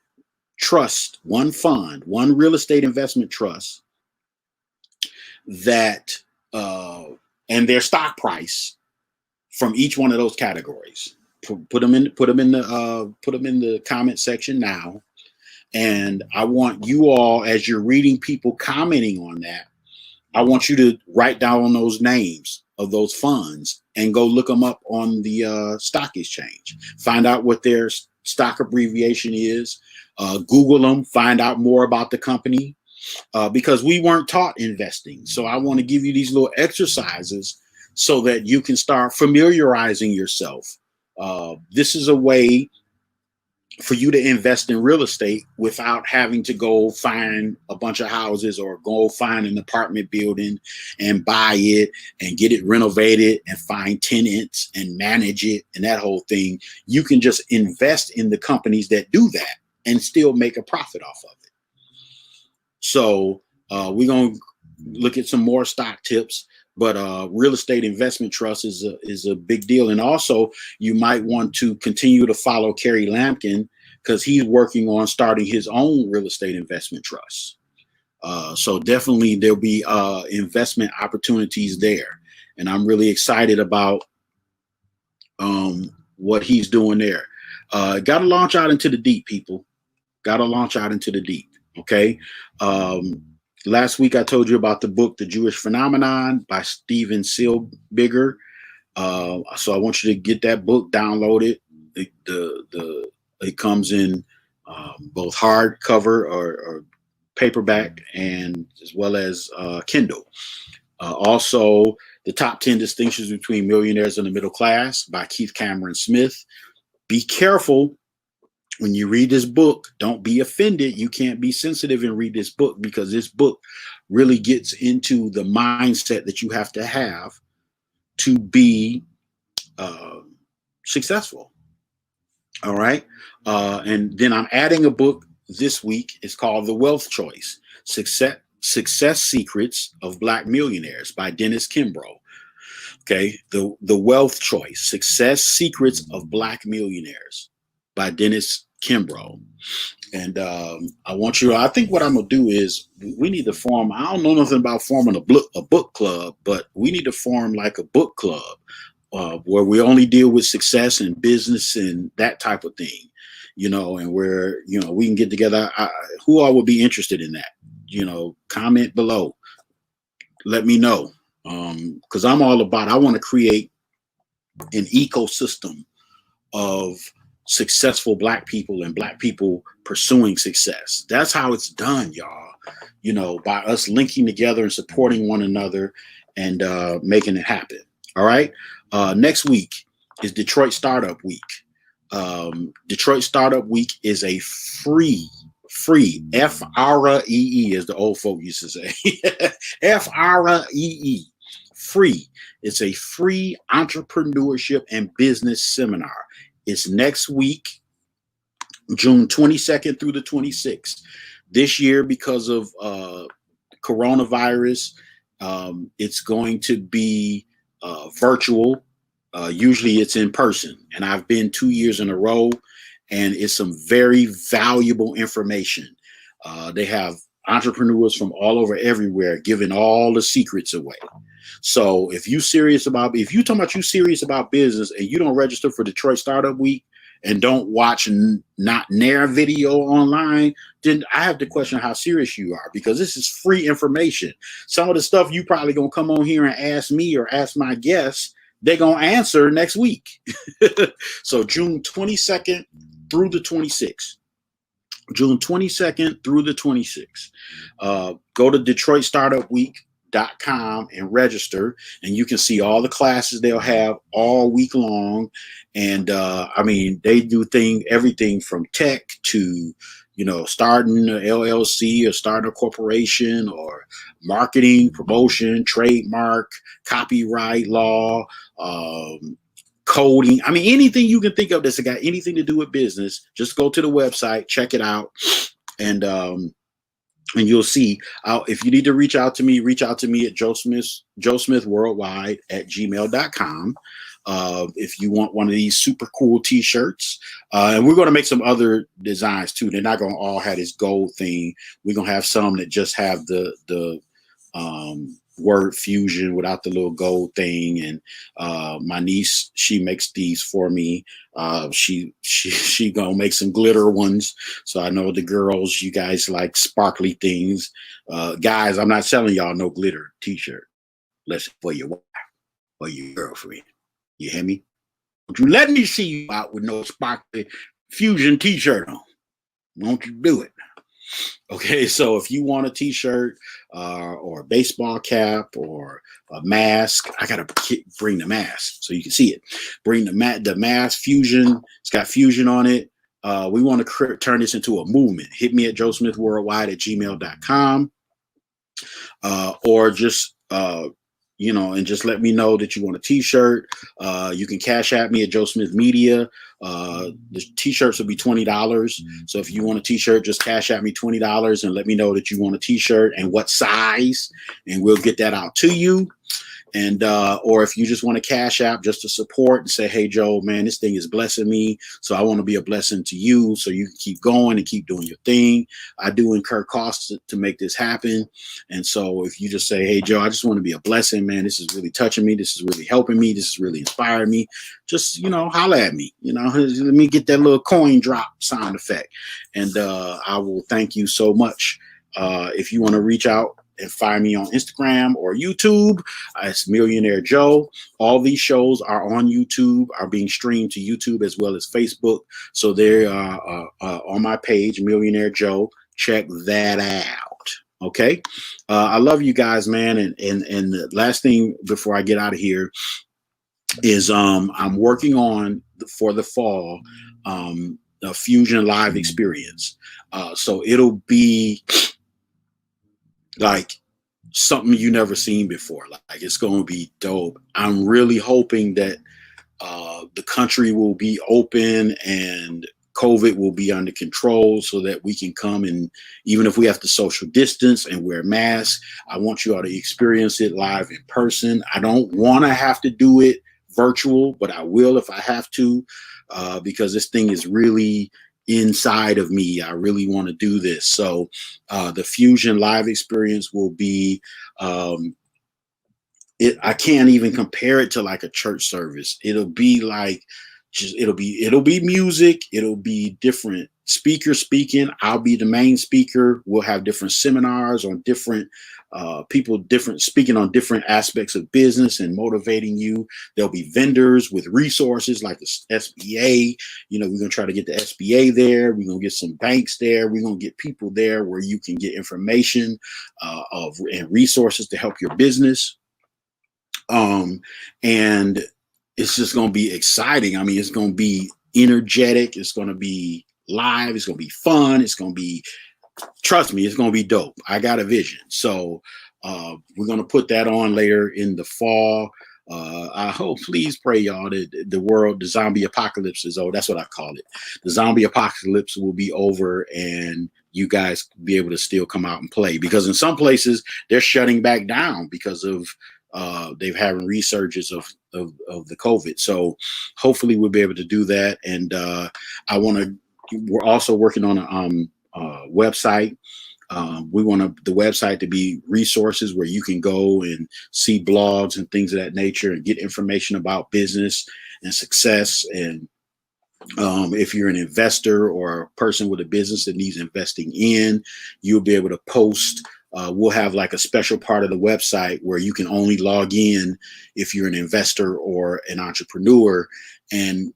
trust, one fund, one real estate investment trust that and their stock price from each one of those categories. Put them in the comment section now. And I want you all, as you're reading people commenting on that, I want you to write down those names of those funds and go look them up on the stock exchange. Find out what their stock abbreviation is. Google them. Find out more about the company, because we weren't taught investing. So I want to give you these little exercises so that you can start familiarizing yourself. This is a way for you to invest in real estate without having to go find a bunch of houses or go find an apartment building and buy it and get it renovated and find tenants and manage it and that whole thing. You can just invest in the companies that do that and still make a profit off of it. So we're going to look at some more stock tips. But real estate investment trust is a big deal. And also, you might want to continue to follow Kerry Lampkin, because he's working on starting his own real estate investment trust. So definitely there'll be investment opportunities there. And I'm really excited about what he's doing there. Got to launch out into the deep, people. Got to launch out into the deep. Okay. Last week, I told you about the book, The Jewish Phenomenon by Steven Silbiger. So I want you to get that book, download it. It comes in both hardcover or paperback, and as well as Kindle. Also, The Top 10 Distinctions Between Millionaires and the Middle Class by Keith Cameron Smith. Be careful when you read this book. Don't be offended. You can't be sensitive and read this book, because this book really gets into the mindset that you have to be successful. All right. And then I'm adding a book this week. It's called The Wealth Choice: Success Secrets of Black Millionaires by Dennis Kimbrough. Okay. The Wealth Choice: Success Secrets of Black Millionaires by Dennis Kimbrough. And I think what I'm going to do is, we need to form, I don't know nothing about forming a book club, but we need to form like a book club where we only deal with success and business and that type of thing, and where, we can get together. Who all would be interested in that? Comment below. Let me know. Because I want to create an ecosystem of successful Black people and Black people pursuing success. That's how it's done, y'all. You know, by us linking together and supporting one another and making it happen. All right. Next week is Detroit Startup Week. Detroit Startup Week is a free FREE, as the old folk used to say. FREE, free. It's a free entrepreneurship and business seminar. It's next week, June 22nd through the 26th. This year, because of coronavirus, it's going to be virtual. Usually it's in person, and I've been 2 years in a row, and it's some very valuable information. They have entrepreneurs from all over everywhere giving all the secrets away. So if you serious about business and you don't register for Detroit Startup Week and don't watch not Nair video online, then I have to question how serious you are, because this is free information. Some of the stuff you probably gonna come on here and ask me or ask my guests, they're going to answer next week. So June 22nd through the 26th. June 22nd through the 26th. Go to DetroitStartupWeek.com and register, and you can see all the classes they'll have all week long. And I mean, they do everything from tech to, you know, starting an LLC or starting a corporation, or marketing, promotion, trademark, copyright law, coding. I mean, anything you can think of that's got anything to do with business, just go to the website, check it out, and you'll see. If you need to reach out to me at joesmithworldwide@gmail.com. If you want one of these super cool t-shirts, and we're going to make some other designs too. They're not going to all have this gold thing. We're going to have some that just have the word fusion without the little gold thing. And my niece, she makes these for me. She gonna make some glitter ones. So I know the girls, you guys like sparkly things. Guys, I'm not selling y'all no glitter t-shirt. Listen, for your wife or your girlfriend. You hear me? Don't you let me see you out with no sparkly fusion t-shirt on. Won't you do it? Okay, so if you want a t-shirt or a baseball cap or a mask, I gotta bring the mask so you can see it. Bring the mask fusion. It's got fusion on it. We want to turn this into a movement. Hit me at joesmithworldwide@gmail.com, or just and just let me know that you want a t-shirt. You can cash at me at Joe Smith Media. The t-shirts will be $20. So if you want a t-shirt, just cash at me $20 and let me know that you want a t-shirt and what size, and we'll get that out to you. And or if you just want to cash app just to support and say, hey, Joe, man, this thing is blessing me, so I want to be a blessing to you so you can keep going and keep doing your thing. I do incur costs to make this happen. And so if you just say, hey, Joe, I just want to be a blessing, man, this is really touching me. This is really helping me. This is really inspiring me. Just, holler at me. Let me get that little coin drop sound effect. And I will thank you so much. If you want to reach out and find me on Instagram or YouTube, it's Millionaire Joe. All these shows are on YouTube, are being streamed to YouTube as well as Facebook. So they're on my page, Millionaire Joe. Check that out. Okay. I love you guys, man. And the last thing before I get out of here is I'm working on for the fall a Fusion Live experience. So it'll be like something you never seen before. Like it's going to be dope. I'm really hoping that the country will be open and COVID will be under control so that we can come, and even if we have to social distance and wear masks, I want you all to experience it live in person. I don't want to have to do it virtual, but I will if I have to, because this thing is really inside of me. I really want to do this. So the Fusion Live experience will be I can't even compare it to like a church service. It'll be like it'll be music, it'll be different speakers speaking. I'll be the main speaker. We'll have different seminars on different people speaking on different aspects of business and motivating you. There'll be vendors with resources like the SBA. We're going to try to get the SBA there. We're going to get some banks there. We're going to get people there where you can get information and resources to help your business. And it's just going to be exciting. I mean, it's going to be energetic. It's going to be live. It's going to be fun. It's going to be, trust me, it's going to be dope. I got a vision. So we're going to put that on later in the fall. I hope, please pray, y'all, that the zombie apocalypse is over. That's what I call it. The zombie apocalypse will be over and you guys be able to still come out and play, because in some places they're shutting back down because of they've having resurges of the COVID. So hopefully we'll be able to do that. And we're also working on a website. We want the website to be resources where you can go and see blogs and things of that nature and get information about business and success. And if you're an investor or a person with a business that needs investing in, you'll be able to post. We'll have like a special part of the website where you can only log in if you're an investor or an entrepreneur, and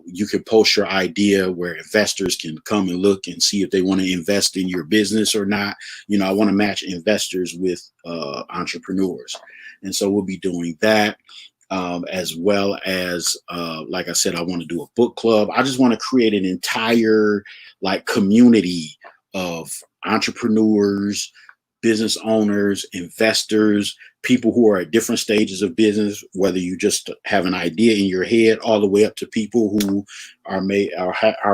you can post your idea where investors can come and look and see if they want to invest in your business or not. I want to match investors with entrepreneurs. And so we'll be doing that, as well as, like I said, I want to do a book club. I just want to create an entire community of entrepreneurs, business owners, investors, people who are at different stages of business, whether you just have an idea in your head, all the way up to people who are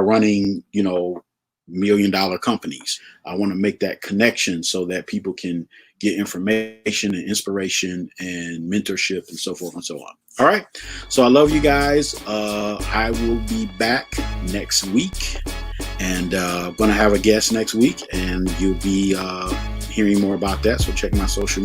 running, $1 million companies. I want to make that connection so that people can get information and inspiration and mentorship and so forth and so on. All right. So I love you guys. I will be back next week, and going to have a guest next week, and you'll be hearing more about that. So check my social media.